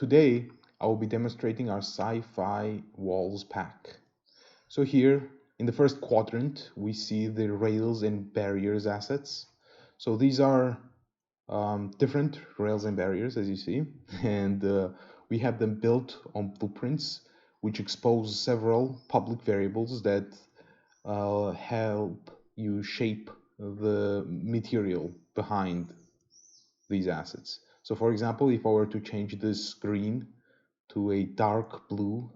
Today, I will be demonstrating our Sci-Fi Walls pack. So here, in the first quadrant, we see the rails and barriers assets. So these are different rails and barriers, as you see, and we have them built on blueprints, which expose several public variables that help you shape the material behind these assets. So for example, if I were to change this green to a dark blue,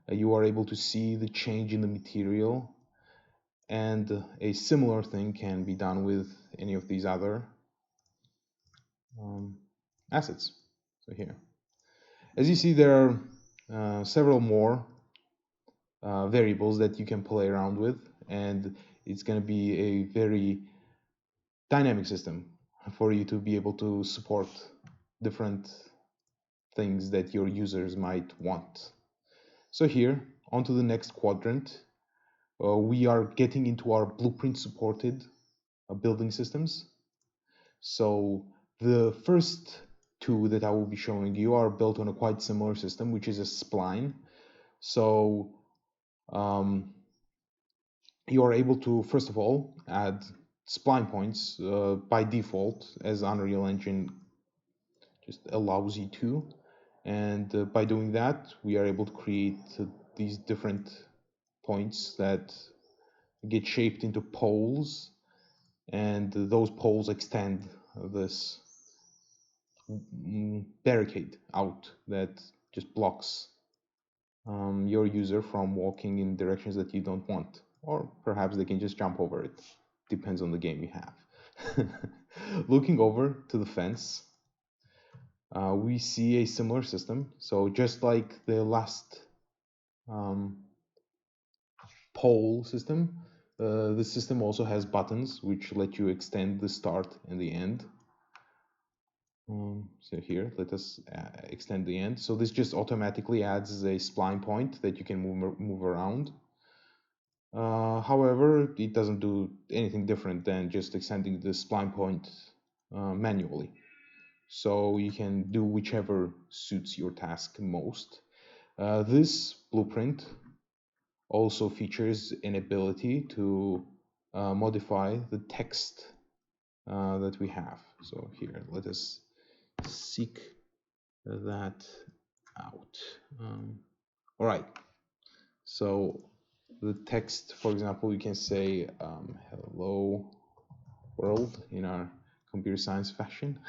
you are able to see the change in the material, and a similar thing can be done with any of these other um, assets. So here, as you see, there are several more variables that you can play around with, and it's going to be a very dynamic system for you to be able to support different things that your users might want. So here, onto the next quadrant, we are getting into our blueprint supported building systems. So the first two that I will be showing you are built on a quite similar system, which is a spline. So you are able to, first of all, add spline points by default, as Unreal Engine just allows you to. And by doing that, we are able to create these different points that get shaped into poles, and those poles extend this barricade out that just blocks your user from walking in directions that you don't want. Or perhaps they can just jump over it. Depends on the game you have. Looking over to the fence, we see a similar system. So just like the last pole system, this system also has buttons which let you extend the start and the end. So here, let us extend the end. So this just automatically adds a spline point that you can move around. However, it doesn't do anything different than just extending the spline point manually. So you can do whichever suits your task most. This blueprint also features an ability to modify the text that we have. So here, let us seek that out. All right. So the text, for example, you can say hello world in our computer science fashion.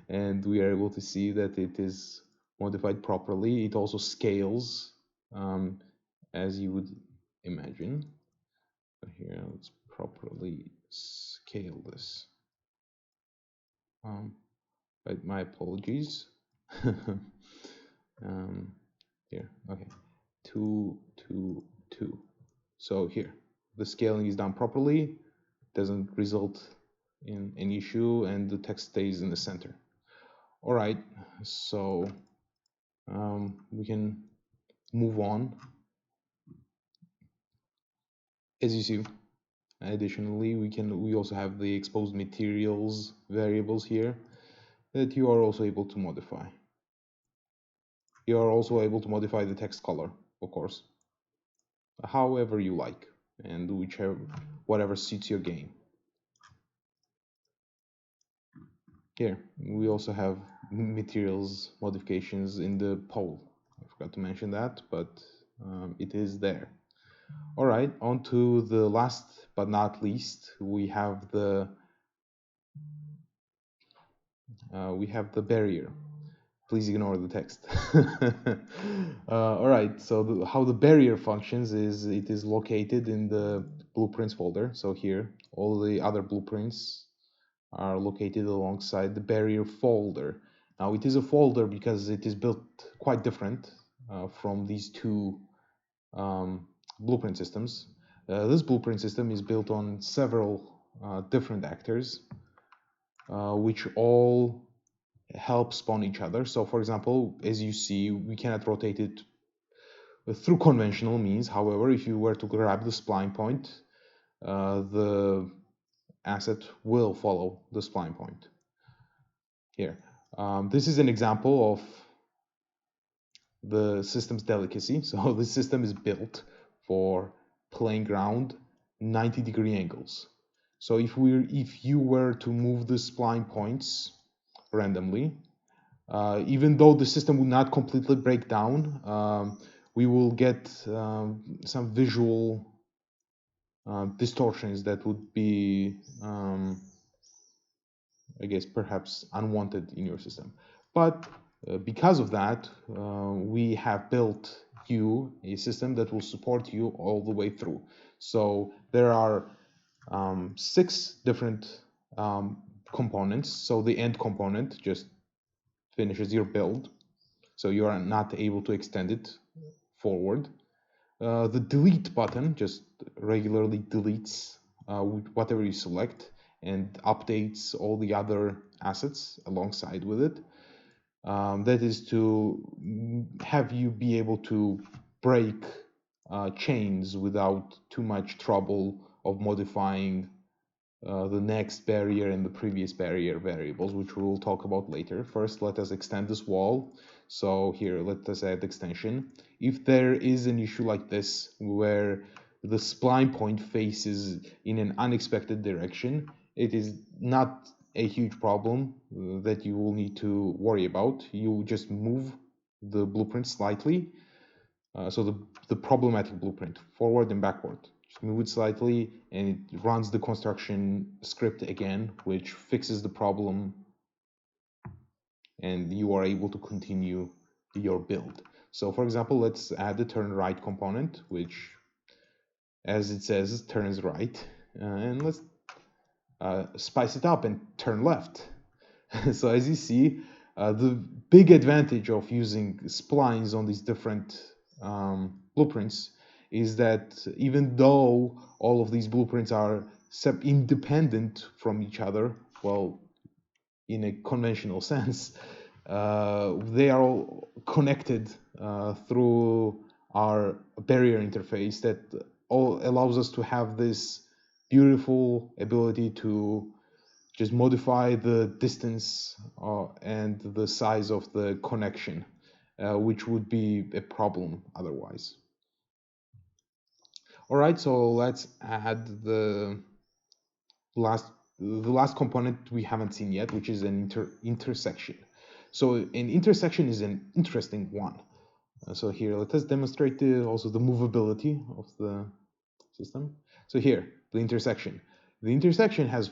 And we are able to see that it is modified properly. It also scales as you would imagine. So here, let's properly scale this. Right, my apologies. Here, okay, 2, 2, 2. So here, the scaling is done properly, doesn't result in an issue, and the text stays in the center. All right, so we can move on. As you see, additionally, we also have the exposed materials variables here that you are also able to modify. You are also able to modify the text color, of course, however you like, and whatever suits your game. Here, we also have materials modifications in the pole. I forgot to mention that, but it is there. All right, on to the last but not least, we have the barrier. Please ignore the text. All right, so how the barrier functions is it is located in the blueprints folder. So here, all the other blueprints are located alongside the barrier folder. Now it is a folder because it is built quite different from these two blueprint systems. This blueprint system is built on several different actors, which all help spawn each other. So for example, as you see, we cannot rotate it through conventional means. However, if you were to grab the spline point, the asset will follow the spline point. Here, this is an example of the system's delicacy. So the system is built for plane ground 90-degree angles. So if you were to move the spline points randomly, even though the system would not completely break down, we will get some visual distortions that would be, I guess, perhaps unwanted in your system. But because of that, we have built you a system that will support you all the way through. So there are 6 different components. So the end component just finishes your build, so you are not able to extend it forward. The delete button just regularly deletes whatever you select and updates all the other assets alongside with it. That is to have you be able to break chains without too much trouble of modifying the next barrier and the previous barrier variables, which we will talk about later. First, let us extend this wall. So here, let us add extension. If there is an issue like this, where the spline point faces in an unexpected direction, it is not a huge problem that you will need to worry about. You just move the blueprint slightly. So the problematic blueprint, forward and backward. Just move it slightly and it runs the construction script again, which fixes the problem, and you are able to continue your build. So for example, let's add the turn right component, which, as it says, turns right. And let's spice it up and turn left. So as you see, the big advantage of using splines on these different blueprints is that even though all of these blueprints are independent from each other, well, in a conventional sense, they are all connected through our barrier interface that all allows us to have this beautiful ability to just modify the distance and the size of the connection, which would be a problem otherwise. All right, so let's add last the last component we haven't seen yet, which is an intersection. So an intersection is an interesting one. So here, let us demonstrate also the movability of the system. So here, the intersection. The intersection has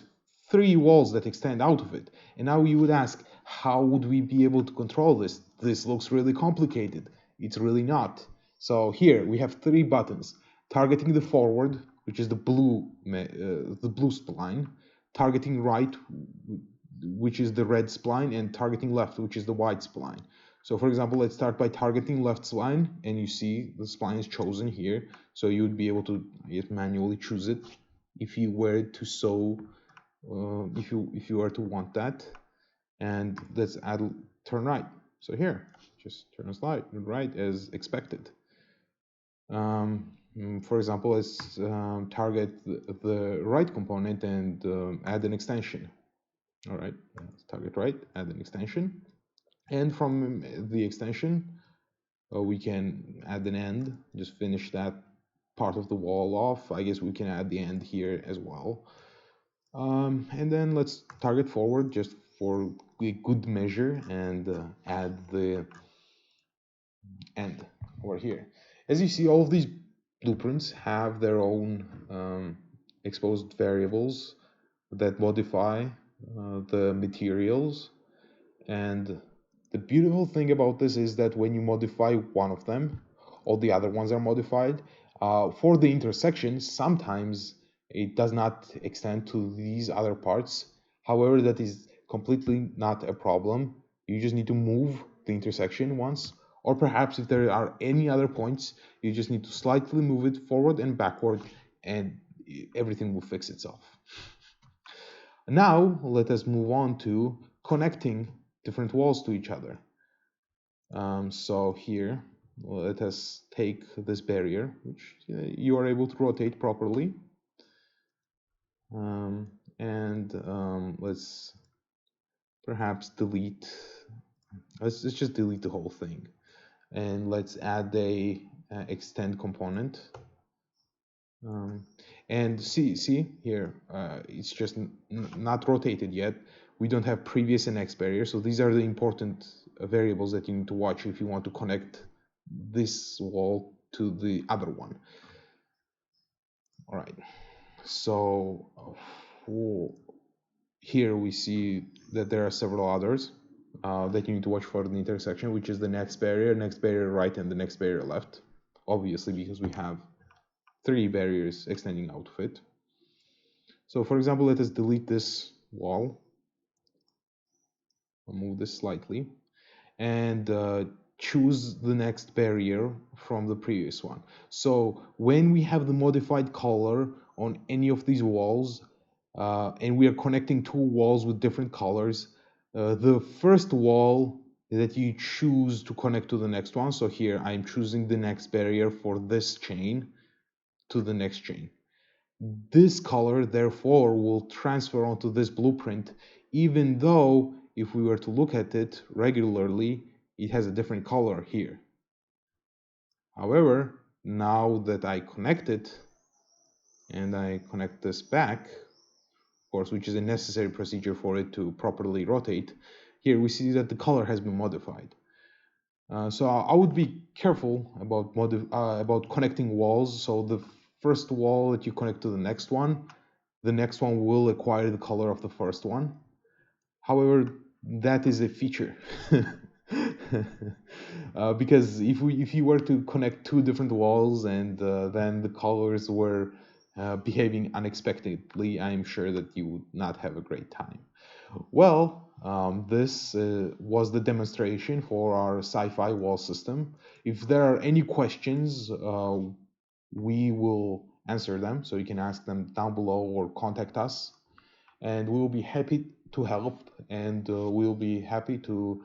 3 walls that extend out of it. And now you would ask, how would we be able to control this? This looks really complicated. It's really not. So here we have 3 buttons: targeting the forward, which is the blue spline; targeting right, which is the red spline; and targeting left, which is the white spline. So for example, let's start by targeting left spline, and you see the spline is chosen here. So you would be able to manually choose it if you were to if you were to want that. And let's add turn right. So here, just turn right as expected. For example, let's target the right component and add an extension. All right, let's target right, add an extension. And from the extension, we can add an end, just finish that part of the wall off. I guess we can add the end here as well. And then let's target forward just for a good measure and add the end over here. As you see, all of these blueprints have their own exposed variables that modify the materials. And the beautiful thing about this is that when you modify one of them, all the other ones are modified. For the intersection, sometimes it does not extend to these other parts. However, that is completely not a problem. You just need to move the intersection once, or perhaps if there are any other points, you just need to slightly move it forward and backward, and everything will fix itself. Now, let us move on to connecting different walls to each other. So here, let us take this barrier, which you are able to rotate properly. And let's perhaps delete, let's just delete the whole thing. And let's add a extend component. Um, and see here, it's just not rotated yet. We don't have previous and next barrier. So these are the important variables that you need to watch if you want to connect this wall to the other one. All right. So here we see that there are several others that you need to watch for the intersection, which is the next barrier right, and the next barrier left. Obviously, because we have 3 barriers extending out of it. So for example, let us delete this wall. I'll move this slightly and choose the next barrier from the previous one. So when we have the modified color on any of these walls, and we are connecting 2 walls with different colors, the first wall that you choose to connect to the next one, so here I'm choosing the next barrier for this chain to the next chain. This color, therefore, will transfer onto this blueprint, even though if we were to look at it regularly, it has a different color here. However, now that I connect it, and I connect this back, of course, which is a necessary procedure for it to properly rotate, here we see that the color has been modified. So I would be careful about connecting walls. So the first wall that you connect to the next one will acquire the color of the first one. However, that is a feature. Because if you were to connect 2 different walls and then the colors were behaving unexpectedly, I'm sure that you would not have a great time. Well, this was the demonstration for our sci-fi wall system. If there are any questions, we will answer them. So you can ask them down below or contact us, and we will be happy to help, and we'll be happy to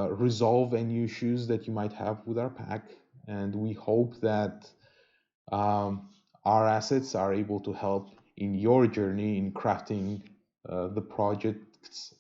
resolve any issues that you might have with our pack. And we hope that um, our assets are able to help in your journey in crafting the projects